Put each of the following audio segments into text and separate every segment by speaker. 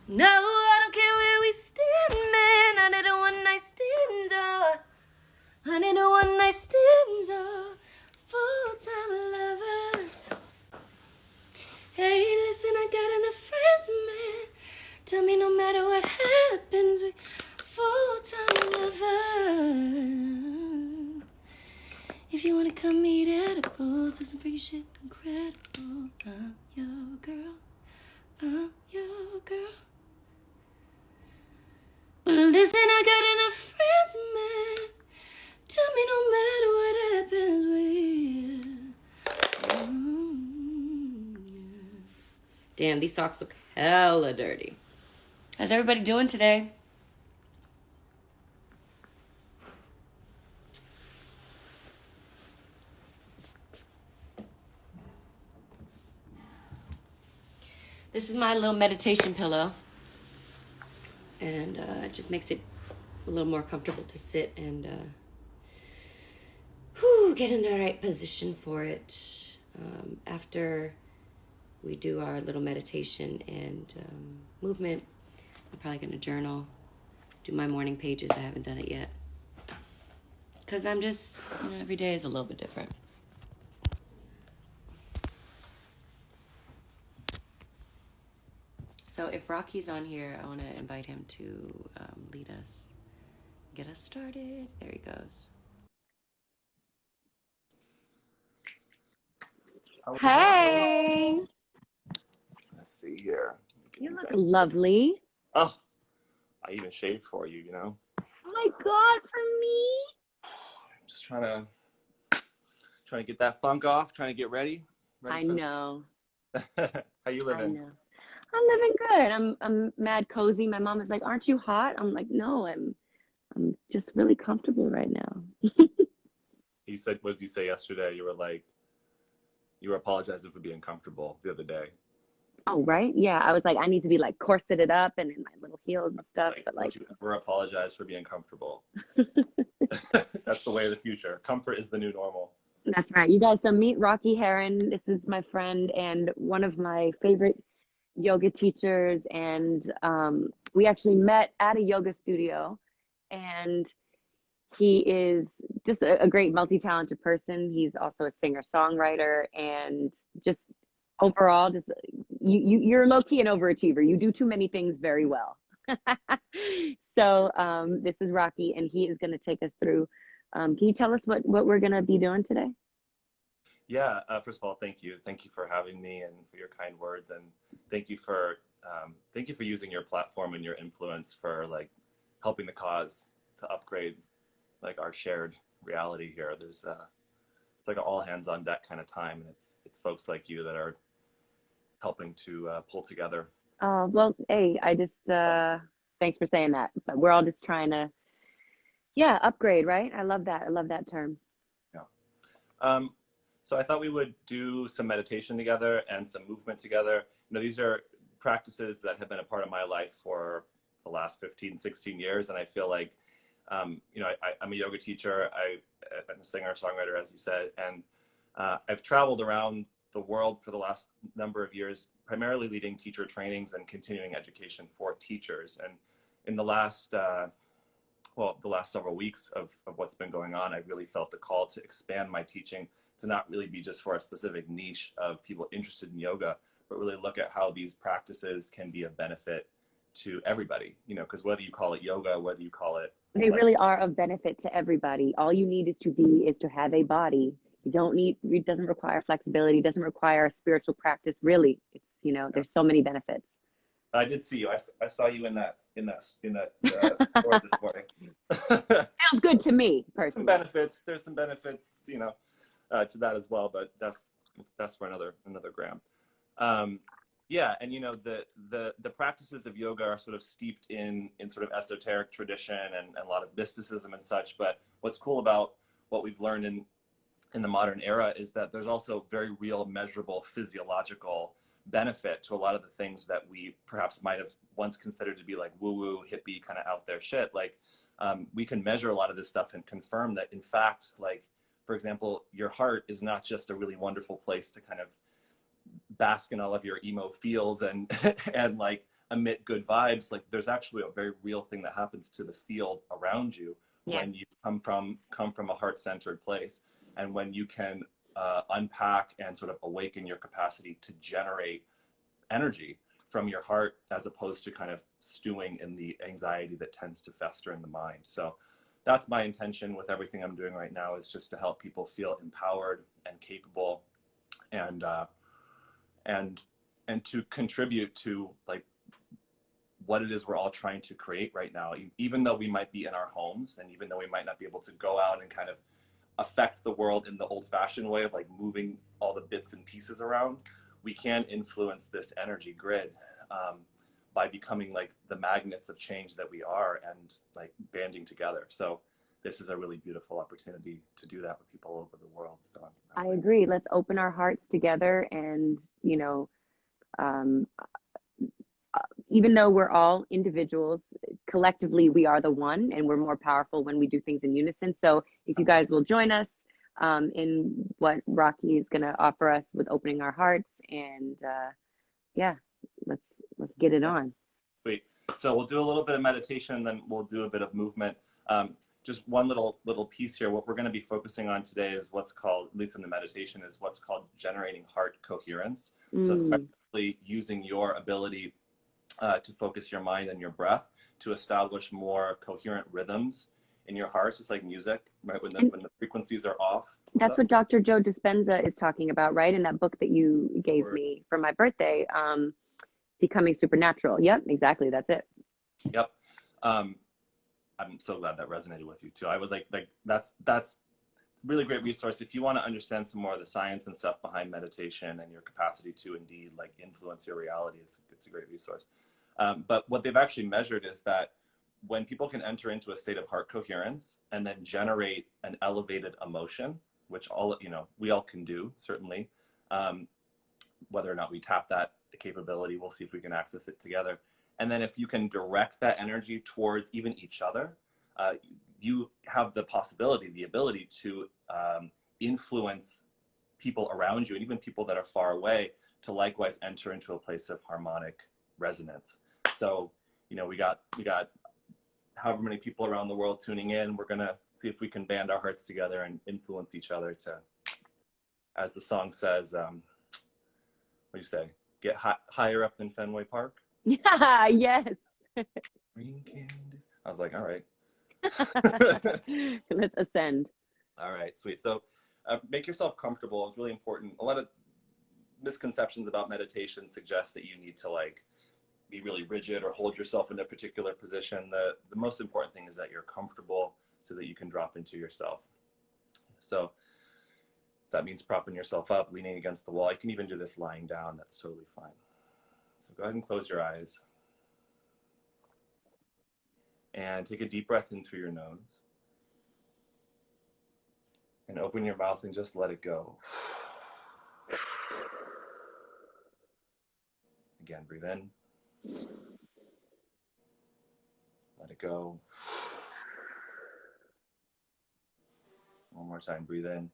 Speaker 1: No, I don't care where we stand, man. I need a one night stand. I need a one night stand. Full-time lovers. Hey, listen, I got enough friends, man. Tell me no matter what happens, we full-time lovers. If you wanna come meet edibles, do some freaky shit incredible. I'm your girl. I'm your girl. But listen, I got enough friends, man. Tell me no matter what happens, we yeah. Damn, these socks look hella dirty. How's everybody doing today? This is my little meditation pillow. And it just makes it a little more comfortable to sit and get in the right position for it. After we do our little meditation and movement, I'm probably going to journal, do my morning pages. I haven't done it yet. Because I'm just, every day is a little bit different. So if Rocky's on here, I want to invite him to lead us, get us started. There he goes. Hey!
Speaker 2: Let's see here.
Speaker 1: You look lovely.
Speaker 2: Oh, I even shaved for you,
Speaker 1: Oh my God, for me?
Speaker 2: I'm just trying to get that funk off, trying to get ready.
Speaker 1: I know.
Speaker 2: How you living?
Speaker 1: I know. I'm living good. I'm mad cozy. My mom is like, "Aren't you hot?" I'm like, "No, I'm just really comfortable right now."
Speaker 2: You said, what did you say yesterday? You were apologizing for being comfortable the other day.
Speaker 1: Oh, right? Yeah, I was like, I need to be like corseted up and in my little heels and stuff. But like,
Speaker 2: don't you ever apologize for being comfortable. That's the way of the future. Comfort is the new normal.
Speaker 1: That's right. You guys, so meet Rocky Heron. This is my friend and one of my favorite yoga teachers. And we actually met at a yoga studio. And he is just a great multi-talented person. He's also a singer-songwriter and just overall, just you're low-key an overachiever. You do too many things very well. So this is Rocky, and he is going to take us through. Can you tell us what we're going to be doing today?
Speaker 2: Yeah, first of all, thank you. Thank you for having me and for your kind words. And thank you for using your platform and your influence for like helping the cause to upgrade like our shared reality here. There's it's like an all hands on deck kind of time. And it's folks like you that are helping to pull together.
Speaker 1: Well, hey, I just, thanks for saying that. But we're all just trying to, upgrade, right? I love that. I love that term.
Speaker 2: Yeah. So I thought we would do some meditation together and some movement together. These are practices that have been a part of my life for the last 15, 16 years. And I feel like, I'm a yoga teacher. I'm a singer, songwriter, as you said. And I've traveled around the world for the last number of years, primarily leading teacher trainings and continuing education for teachers. And in the last several weeks of what's been going on, I really felt the call to expand my teaching to not really be just for a specific niche of people interested in yoga, but really look at how these practices can be of benefit to everybody, because whether you call it yoga, whether you call it...
Speaker 1: They really are of benefit to everybody. All you need is to have a body. It doesn't require flexibility, doesn't require a spiritual practice, really. It's, there's so many benefits.
Speaker 2: I did see you. I saw you in that store this morning.
Speaker 1: Feels good to me, personally.
Speaker 2: There's some benefits, to that as well, but that's for another gram. Yeah, and the practices of yoga are sort of steeped in sort of esoteric tradition and a lot of mysticism and such. But what's cool about what we've learned in the modern era is that there's also very real, measurable physiological benefit to a lot of the things that we perhaps might have once considered to be like woo-woo, hippie, kind of out there shit. Like we can measure a lot of this stuff and confirm that, in fact, like, for example, your heart is not just a really wonderful place to kind of bask in all of your emo feels and and like emit good vibes, like there's actually a very real thing that happens to the field around you when
Speaker 1: Yes.
Speaker 2: you come from a heart-centered place, and when you can unpack and sort of awaken your capacity to generate energy from your heart, as opposed to kind of stewing in the anxiety that tends to fester in the mind. So that's my intention with everything I'm doing right now, is just to help people feel empowered and capable, and and and to contribute to like what it is we're all trying to create right now. Even though we might be in our homes, and even though we might not be able to go out and kind of affect the world in the old-fashioned way of like moving all the bits and pieces around, we can influence this energy grid, by becoming like the magnets of change that we are, and like banding together. So this is a really beautiful opportunity to do that with people all over the world. So
Speaker 1: I agree. Let's open our hearts together, and um, even though we're all individuals, collectively we are the one, and we're more powerful when we do things in unison. So if you guys will join us in what Rocky is going to offer us with opening our hearts, and yeah, let's get it on.
Speaker 2: Sweet. So we'll do a little bit of meditation, and then we'll do a bit of movement. Just one little piece here. What we're going to be focusing on today is what's called, at least in the meditation, is what's called generating heart coherence. So it's basically using your ability to focus your mind and your breath to establish more coherent rhythms in your heart, just like music, right? When the frequencies are off.
Speaker 1: That's what Dr. Joe Dispenza is talking about, right? In that book that you gave me for my birthday, Becoming Supernatural. Yep, exactly. That's it.
Speaker 2: Yep. I'm so glad that resonated with you too. I was like that's really great resource if you want to understand some more of the science and stuff behind meditation and your capacity to indeed like influence your reality. It's a great resource. But what they've actually measured is that when people can enter into a state of heart coherence and then generate an elevated emotion, which we all can do, certainly, whether or not we tap that capability, we'll see if we can access it together. And then if you can direct that energy towards even each other, you have the possibility, the ability to influence people around you, and even people that are far away, to likewise enter into a place of harmonic resonance. So, we got however many people around the world tuning in. We're gonna see if we can band our hearts together and influence each other to, as the song says, what do you say? Get higher up than Fenway Park.
Speaker 1: Yeah, yes.
Speaker 2: Green candy. I was like, all right.
Speaker 1: Let's ascend.
Speaker 2: All right, sweet. So make yourself comfortable. It's really important. A lot of misconceptions about meditation suggest that you need to like be really rigid or hold yourself in a particular position. The most important thing is that you're comfortable so that you can drop into yourself. So that means propping yourself up, leaning against the wall. You can even do this lying down. That's totally fine. So go ahead and close your eyes. And take a deep breath in through your nose. And open your mouth and just let it go. Again, breathe in. Let it go. One more time, breathe in.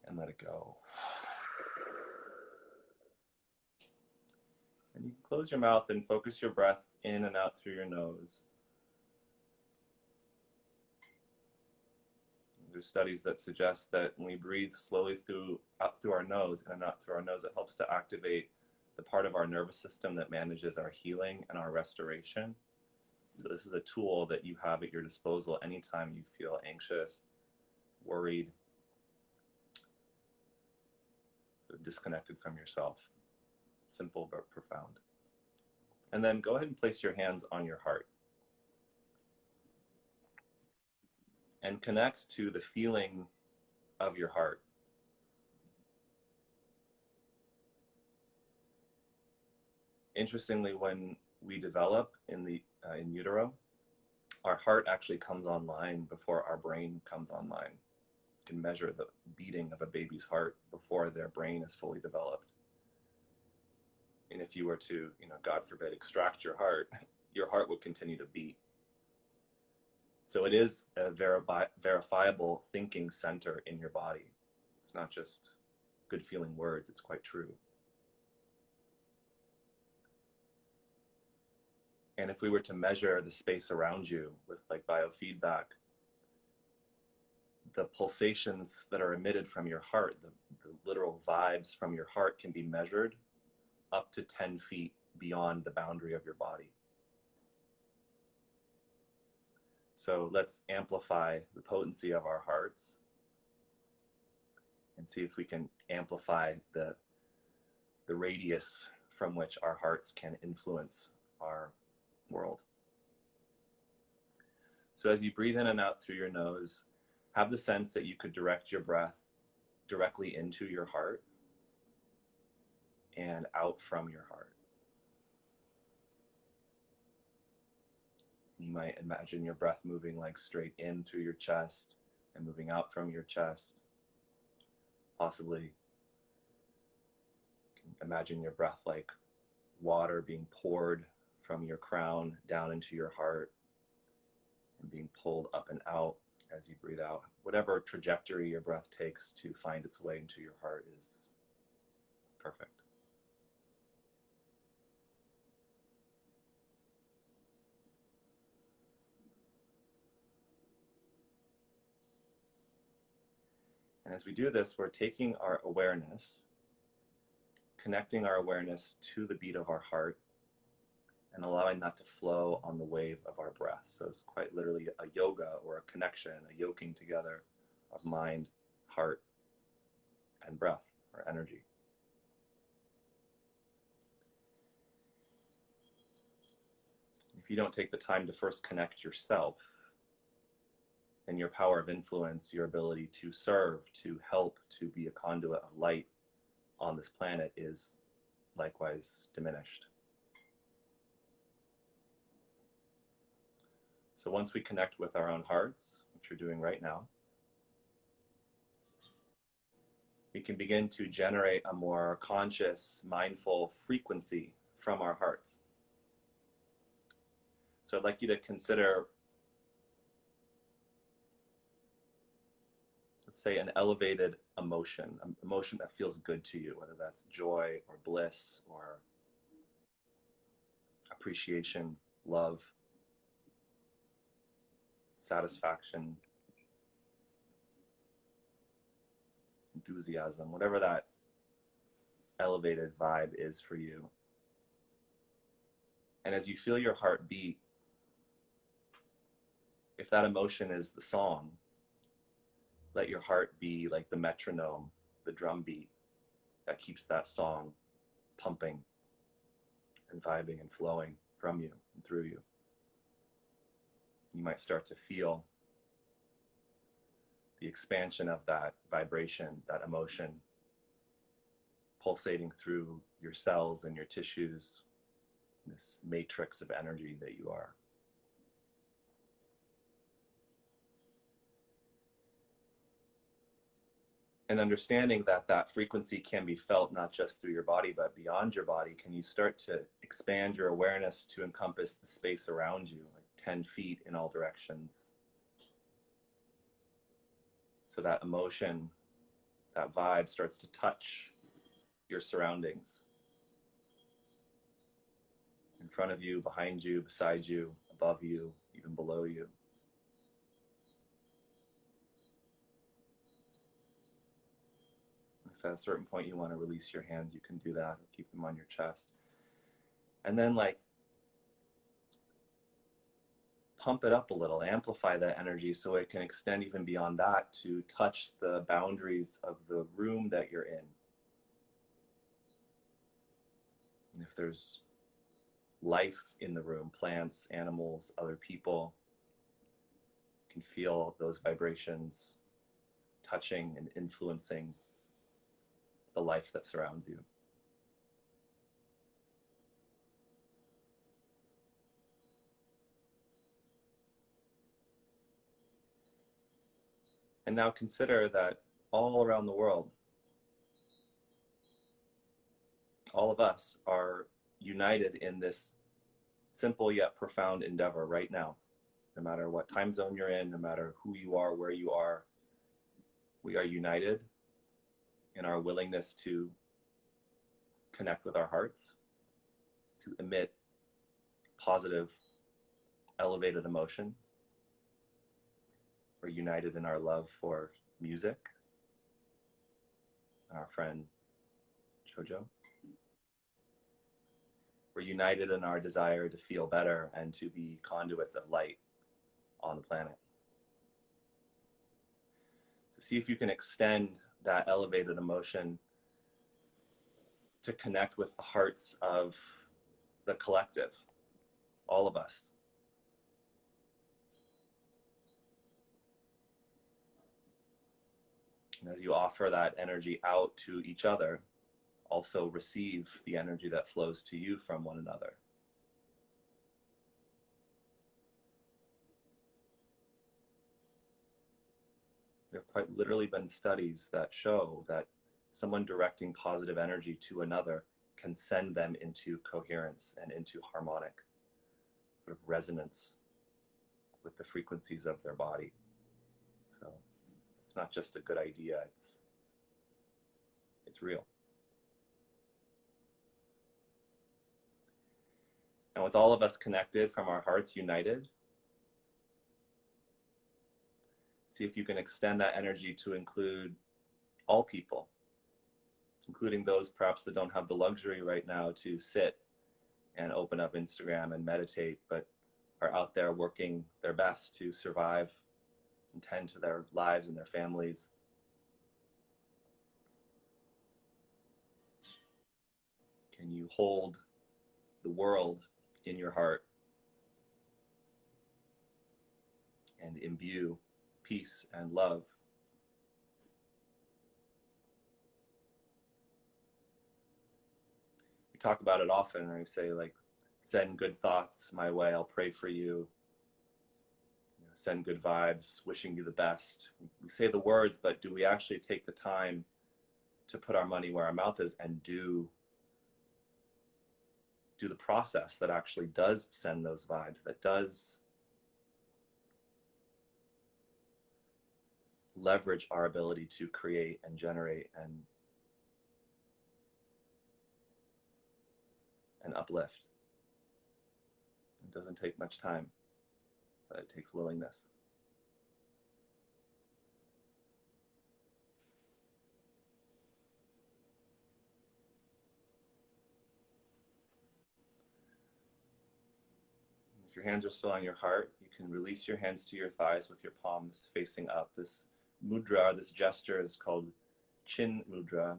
Speaker 2: And let it go. And you can close your mouth and focus your breath in and out through your nose. There's studies that suggest that when we breathe slowly out through our nose, in and out through our nose, it helps to activate the part of our nervous system that manages our healing and our restoration. So this is a tool that you have at your disposal anytime you feel anxious, worried, disconnected from yourself. Simple but profound. And then go ahead and place your hands on your heart and connect to the feeling of your heart. Interestingly, when we develop in utero, our heart actually comes online before our brain comes online. You can measure the beating of a baby's heart before their brain is fully developed. And if you were to, God forbid, extract your heart would continue to beat. So it is a verifiable thinking center in your body. It's not just good feeling words. It's quite true. And if we were to measure the space around you with like biofeedback, the pulsations that are emitted from your heart, the literal vibes from your heart can be measured up to 10 feet beyond the boundary of your body. So let's amplify the potency of our hearts and see if we can amplify the radius from which our hearts can influence our world. So as you breathe in and out through your nose, have the sense that you could direct your breath directly into your heart and out from your heart. You might imagine your breath moving like straight in through your chest and moving out from your chest. Possibly imagine your breath like water being poured from your crown down into your heart and being pulled up and out as you breathe out. Whatever trajectory your breath takes to find its way into your heart is perfect. And as we do this, we're taking our awareness, connecting our awareness to the beat of our heart, and allowing that to flow on the wave of our breath. So it's quite literally a yoga or a connection, a yoking together of mind, heart, and breath or energy. If you don't take the time to first connect yourself, then your power of influence, your ability to serve, to help, to be a conduit of light on this planet is likewise diminished. So once we connect with our own hearts, which we're doing right now, we can begin to generate a more conscious, mindful frequency from our hearts. So I'd like you to consider, let's say, an elevated emotion, an emotion that feels good to you, whether that's joy or bliss or appreciation, love, satisfaction, enthusiasm, whatever that elevated vibe is for you. And as you feel your heart beat, if that emotion is the song, let your heart be like the metronome, the drum beat that keeps that song pumping and vibing and flowing from you and through you. You might start to feel the expansion of that vibration, that emotion, pulsating through your cells and your tissues, this matrix of energy that you are. And understanding that that frequency can be felt not just through your body, but beyond your body, can you start to expand your awareness to encompass the space around you, like 10 feet in all directions. So that emotion, that vibe starts to touch your surroundings. In front of you, behind you, beside you, above you, even below you. If at a certain point you want to release your hands, you can do that, or keep them on your chest. And then like pump it up a little, amplify that energy so it can extend even beyond that to touch the boundaries of the room that you're in. And if there's life in the room, plants, animals, other people, you can feel those vibrations touching and influencing the life that surrounds you. And now consider that all around the world, all of us are united in this simple yet profound endeavor right now. No matter what time zone you're in, no matter who you are, where you are, we are united in our willingness to connect with our hearts, to emit positive, elevated emotion. We're united in our love for music, our friend Jojo. We're united in our desire to feel better and to be conduits of light on the planet. So see if you can extend that elevated emotion to connect with the hearts of the collective, all of us. And as you offer that energy out to each other, also receive the energy that flows to you from one another. There have quite literally been studies that show that someone directing positive energy to another can send them into coherence and into harmonic sort of resonance with the frequencies of their body. So it's not just a good idea, it's real. And with all of us connected from our hearts united, see if you can extend that energy to include all people, including those perhaps that don't have the luxury right now to sit and open up Instagram and meditate, but are out there working their best to survive and tend to their lives and their families. Can you hold the world in your heart and imbue peace and love? We talk about it often, and I say, like, send good thoughts my way, I'll pray for you. Send good vibes, wishing you the best. We say the words, but do we actually take the time to put our money where our mouth is and do the process that actually does send those vibes, that does leverage our ability to create and generate and uplift? It doesn't take much time, but it takes willingness. If your hands are still on your heart, you can release your hands to your thighs with your palms facing up. This mudra, this gesture, is called Chin Mudra.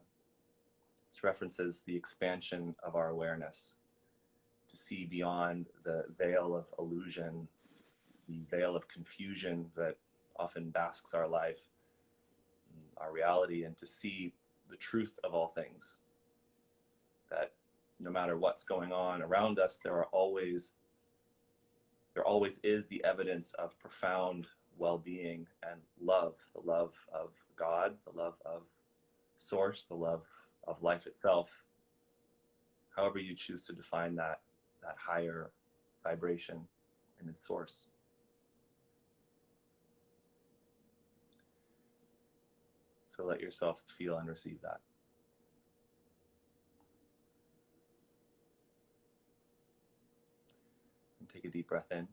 Speaker 2: This references the expansion of our awareness, to see beyond the veil of illusion, the veil of confusion that often basks our life, our reality, and to see the truth of all things. That no matter what's going on around us, there always is the evidence of profound well-being and love, the love of God, the love of Source, the love of life itself, however you choose to define that higher vibration in its source. So let yourself feel and receive that. And take a deep breath in.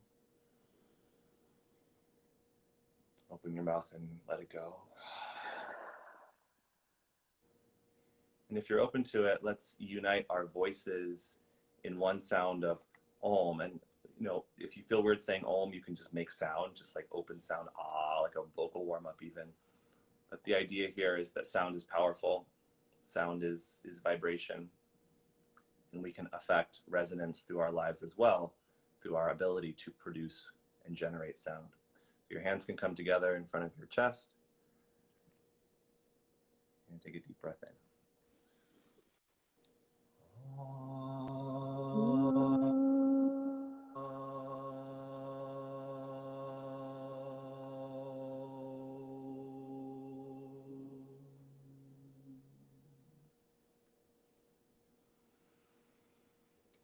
Speaker 2: Open your mouth and let it go. And if you're open to it, let's unite our voices in one sound of Om. And if you feel weird saying Om, you can just make sound, just like open sound, ah, like a vocal warm-up even. But the idea here is that sound is powerful. Sound is vibration. And we can affect resonance through our lives as well, through our ability to produce and generate sound. Your hands can come together in front of your chest. And take a deep breath in.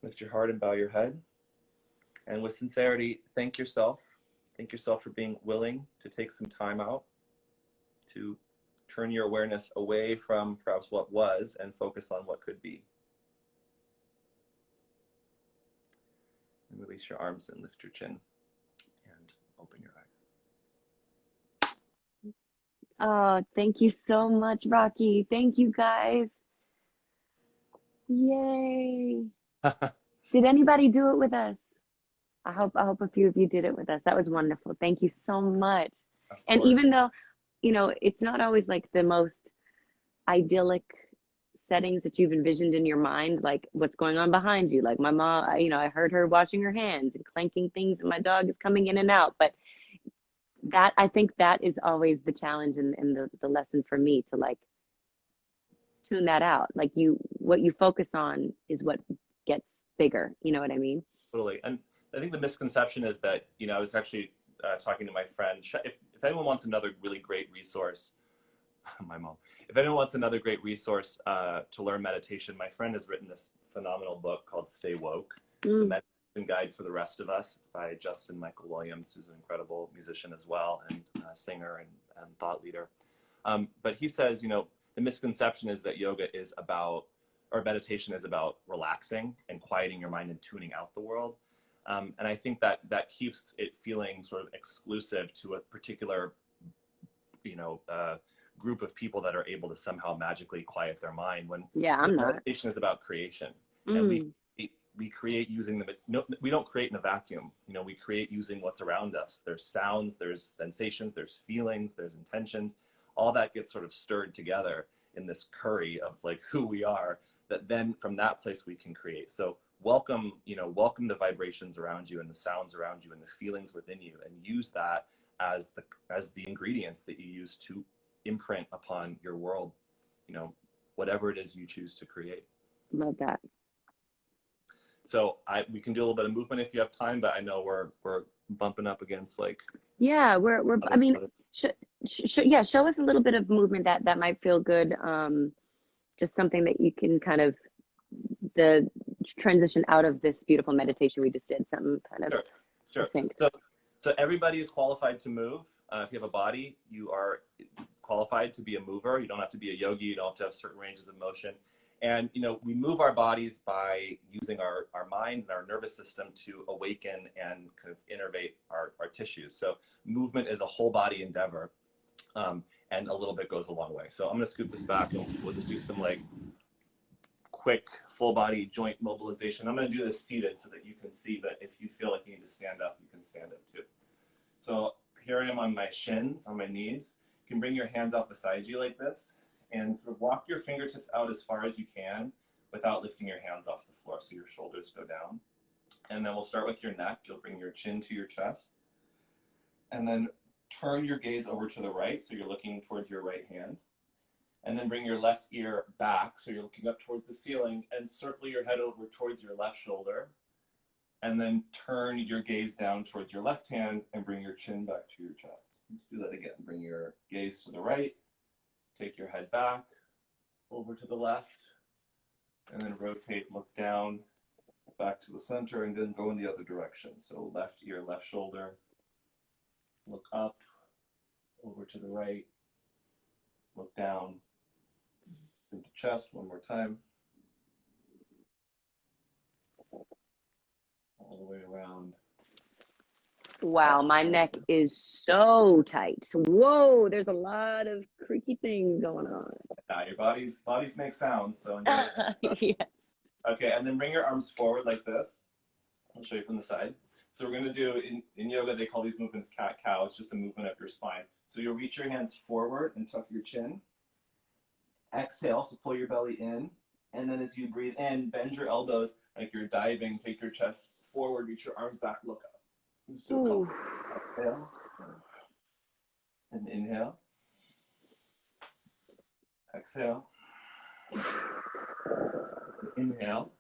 Speaker 2: Lift your heart and bow your head. And with sincerity, thank yourself. Thank yourself for being willing to take some time out to turn your awareness away from perhaps what was and focus on what could be. And release your arms and lift your chin and open your eyes.
Speaker 1: Oh, thank you so much, Rocky. Thank you, guys. Yay. Did anybody do it with us? I hope a few of you did it with us. That was wonderful. Thank you so much. And even though, you know, it's not always like the most idyllic settings that you've envisioned in your mind, like what's going on behind you. Like my mom, you know, I heard her washing her hands and clanking things, and my dog is coming in and out. But that, I think that is always the challenge and the lesson for me, to like tune that out. Like what you focus on is what gets bigger. You know what I mean?
Speaker 2: Totally. And I think the misconception is that, you know, I was actually talking to my friend, if anyone wants another really great resource, my mom, if anyone wants another great resource to learn meditation, my friend has written this phenomenal book called Stay Woke. It's a meditation guide for the rest of us. It's by Justin Michael Williams, who's an incredible musician as well, and singer and thought leader. But he says, you know, the misconception is that yoga is about, or meditation is about relaxing and quieting your mind and tuning out the world. And I think that keeps it feeling sort of exclusive to a particular, you know, group of people that are able to somehow magically quiet their mind, when meditation is about creation. And we create using we don't create in a vacuum. You know, we create using what's around us. There's sounds, there's sensations, there's feelings, there's intentions. All that gets sort of stirred together in this curry of like who we are, that then from that place we can create. So welcome the vibrations around you and the sounds around you and the feelings within you, and use that as the ingredients that you use to imprint upon your world, you know, whatever it is you choose to create.
Speaker 1: Love that.
Speaker 2: So we can do a little bit of movement if you have time, but I know we're bumping up against like.
Speaker 1: Yeah, I mean, show us a little bit of movement that might feel good. Just something that you can kind of the transition out of this beautiful meditation we just did. Something kind of distinct.
Speaker 2: So everybody is qualified to move. If you have a body, you are qualified to be a mover. You don't have to be a yogi. You don't have to have certain ranges of motion. And, you know, we move our bodies by using our mind and our nervous system to awaken and kind of innervate our tissues. So movement is a whole body endeavor, and a little bit goes a long way. So I'm going to scoop this back and we'll just do some like quick full body joint mobilization. I'm going to do this seated so that you can see, but if you feel like you need to stand up, you can stand up too. So here I am on my shins, on my knees. You can bring your hands out beside you like this, and sort of walk your fingertips out as far as you can without lifting your hands off the floor, so your shoulders go down. And then we'll start with your neck. You'll bring your chin to your chest. And then turn your gaze over to the right, so you're looking towards your right hand. And then bring your left ear back, so you're looking up towards the ceiling, and circle your head over towards your left shoulder. And then turn your gaze down towards your left hand and bring your chin back to your chest. Let's do that again. Bring your gaze to the right. Take your head back, over to the left, and then rotate, look down, back to the center, and then go in the other direction. So left ear, left shoulder, look up, over to the right, look down, into chest, one more time. All the way around.
Speaker 1: Wow, my neck is so tight. Whoa, there's a lot of creaky things going on.
Speaker 2: Yeah, your bodies make sounds, so
Speaker 1: yeah.
Speaker 2: Okay, and then bring your arms forward like this. I'll show you from the side. So we're going to do, in yoga, they call these movements cat-cow. It's just a movement of your spine. So you'll reach your hands forward and tuck your chin. Exhale, so pull your belly in. And then as you breathe in, bend your elbows like you're diving. Take your chest forward, reach your arms back, look up. Just do a couple. Exhale. And inhale. Exhale. Inhale.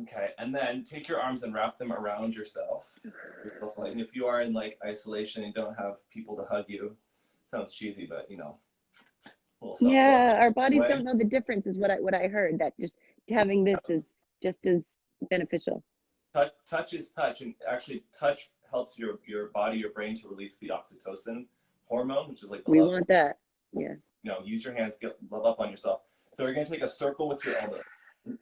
Speaker 2: Okay, and then take your arms and wrap them around yourself. And if you are in like isolation and don't have people to hug you, sounds cheesy, but you know.
Speaker 1: Yeah, our bodies don't know the difference is what I heard, that just having this is just as beneficial.
Speaker 2: Touch is touch, and actually touch helps your body, your brain to release the oxytocin hormone, which is like the
Speaker 1: We
Speaker 2: love.
Speaker 1: want that. Yeah.
Speaker 2: Use your hands, get love up on yourself. So we're going to take a circle with your elbows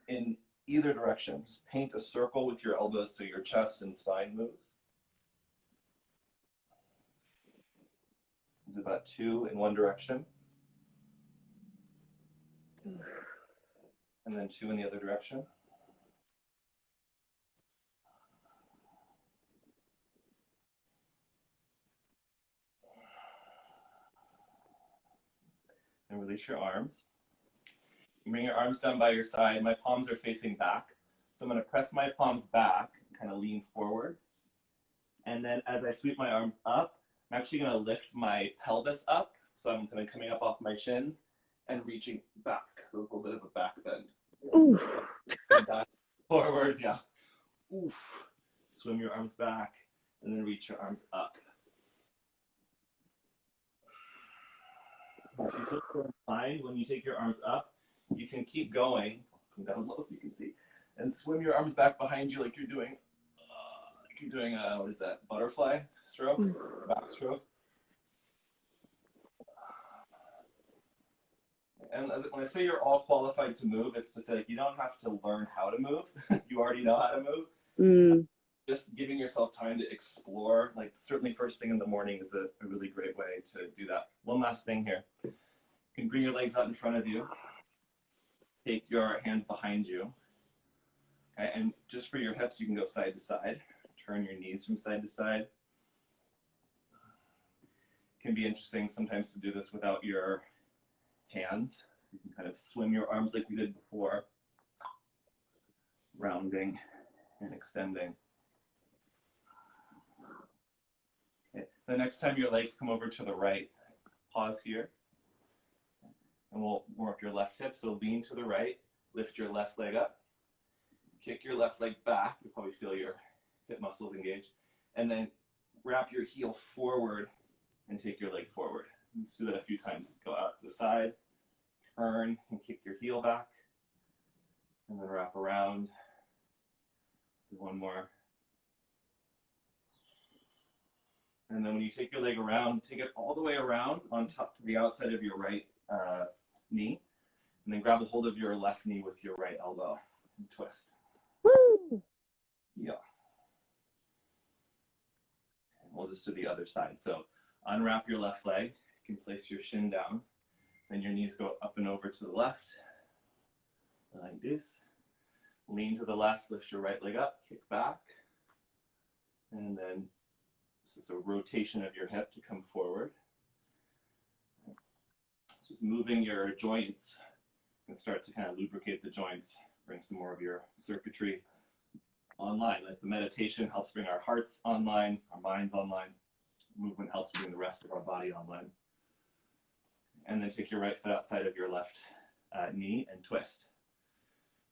Speaker 2: in either direction. Just paint a circle with your elbows so your chest and spine moves. Do about 2 in one direction. And then 2 in the other direction. And release your arms. You bring your arms down by your side. My palms are facing back. So I'm going to press my palms back, kind of lean forward. And then as I sweep my arms up, I'm actually going to lift my pelvis up. So I'm kind of coming up off my shins and reaching back. So it's a little bit of a back bend.
Speaker 1: Oof.
Speaker 2: Back, forward, yeah. Oof. Swim your arms back and then reach your arms up. If you feel so inclined, when you take your arms up, you can keep going. Come down low if you can see. And swim your arms back behind you like you're doing what is that, butterfly stroke, back stroke. And when I say you're all qualified to move, it's to say like, you don't have to learn how to move. You already know how to move. Just giving yourself time to explore, like certainly first thing in the morning is a really great way to do that. One last thing here. You can bring your legs out in front of you. Take your hands behind you. Okay, and just for your hips, you can go side to side. Turn your knees from side to side. It can be interesting sometimes to do this without your hands. You can kind of swim your arms like we did before, rounding and extending. Okay. The next time your legs come over to the right, pause here, and we'll warm up your left hip. So lean to the right, lift your left leg up, kick your left leg back. You'll probably feel your hip muscles engage, and then wrap your heel forward and take your leg forward. Let's do that a few times. Go out to the side, turn and kick your heel back, and then wrap around. Do one more. And then when you take your leg around, take it all the way around on top to the outside of your right knee, and then grab a hold of your left knee with your right elbow and twist.
Speaker 1: Woo!
Speaker 2: Yeah. And we'll just do the other side. So unwrap your left leg. You can place your shin down. Then your knees go up and over to the left, like this. Lean to the left, lift your right leg up, kick back. And then this is a rotation of your hip to come forward. Just moving your joints and start to kind of lubricate the joints, bring some more of your circuitry online. Like the meditation helps bring our hearts online, our minds online. Movement helps bring the rest of our body online. And then take your right foot outside of your left knee and twist.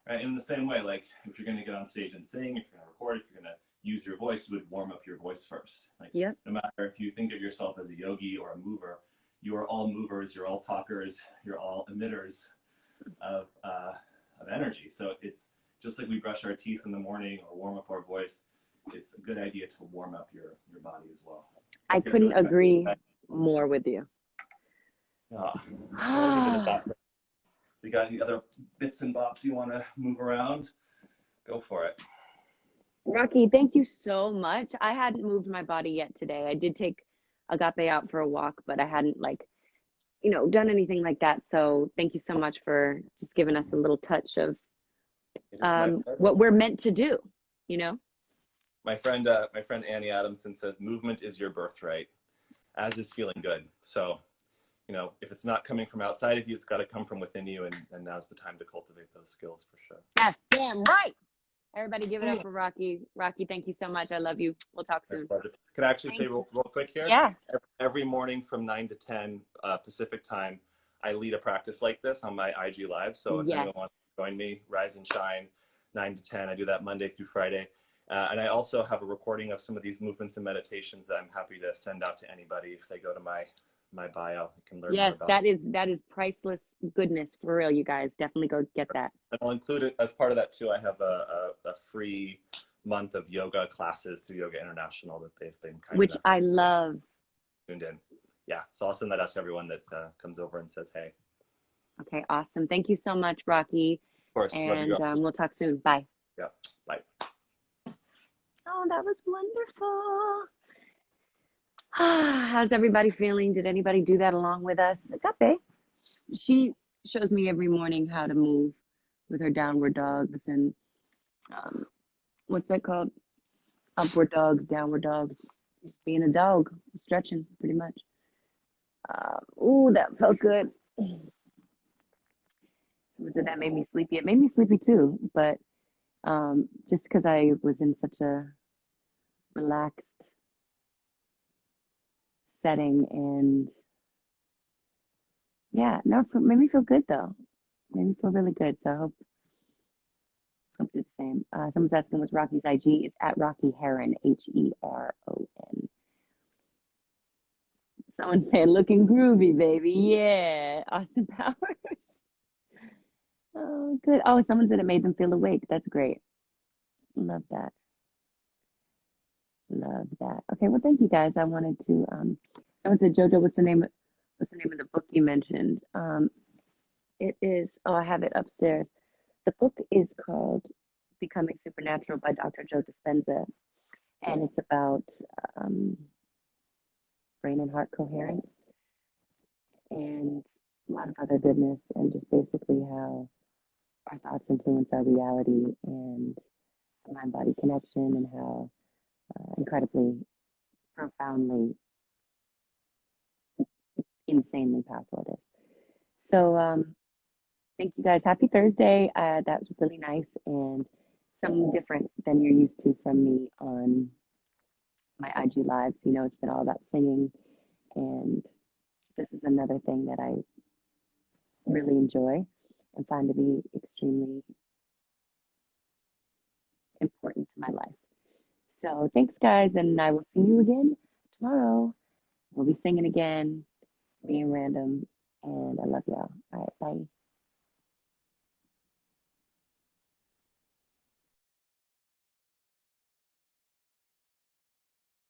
Speaker 2: Right? In the same way, like if you're going to get on stage and sing, if you're going to record, if you're going to use your voice, you would warm up your voice first. Like, no matter if you think of yourself as a yogi or a mover, you are all movers, you're all talkers, you're all emitters of energy. So it's just like we brush our teeth in the morning or warm up our voice. It's a good idea to warm up your body as well.
Speaker 1: I couldn't agree more with you.
Speaker 2: You got any other bits and bops you want to move around? Go for it.
Speaker 1: Rocky, thank you so much. I hadn't moved my body yet today. I did take Agape out for a walk, but I hadn't done anything like that. So thank you so much for just giving us a little touch of what we're meant to do,
Speaker 2: My friend Annie Adamson says, movement is your birthright, as is feeling good. So, if it's not coming from outside of you, it's got to come from within you. And now's the time to cultivate those skills for sure.
Speaker 1: Yes, damn right. Everybody give it up for Rocky. Rocky, thank you so much. I love you. We'll talk soon.
Speaker 2: Could I actually say real quick here?
Speaker 1: Yeah.
Speaker 2: Every morning from 9 to 10 Pacific time, I lead a practice like this on my IG Live. So if anyone wants to join me, Rise and Shine, 9 to 10. I do that Monday through Friday. And I also have a recording of some of these movements and meditations that I'm happy to send out to anybody if they go to my bio. You can learn more about
Speaker 1: that is priceless goodness for real, you guys. Definitely go get that.
Speaker 2: And I'll include it as part of that too. I have a free month of yoga classes through Yoga International that they've been kind
Speaker 1: which I love.
Speaker 2: Tuned in. yeah, so I'll send that out to everyone that comes over and says hey.
Speaker 1: Okay, awesome. Thank you so much, Rocky.
Speaker 2: Of course, love you.
Speaker 1: And we'll talk soon. Bye.
Speaker 2: Yeah, bye.
Speaker 1: Oh, that was wonderful. How's everybody feeling? Did anybody do that along with us? Agape, she shows me every morning how to move with her downward dogs and what's that called? Upward dogs, downward dogs. Just being a dog, stretching pretty much. Oh, that felt good. So that made me sleepy. It made me sleepy too, but just because I was in such a relaxed setting and yeah, no, it made me feel good though. Made me feel really good. So I hope it's the same. Someone's asking what's Rocky's IG. It's at Rocky Heron, Heron. Someone's saying looking groovy, baby. Yeah, Austin Powers. Oh, good. Oh, someone said it made them feel awake. That's great. Love that. Love that. Okay, well, thank you guys. I wanted to. Someone said, Jojo, what's the name? What's the name of the book you mentioned? It is. Oh, I have it upstairs. The book is called Becoming Supernatural by Dr. Joe Dispenza, and it's about um, brain and heart coherence and a lot of other goodness, and just basically how our thoughts influence our reality and the mind body connection, and how incredibly, profoundly, insanely powerful it is. So, thank you guys. Happy Thursday. That was really nice and something different than you're used to from me on my IG lives. You know, it's been all about singing, and this is another thing that I really enjoy and find to be extremely important to my life. So thanks, guys, and I will see you again tomorrow. We'll be singing again, being random, and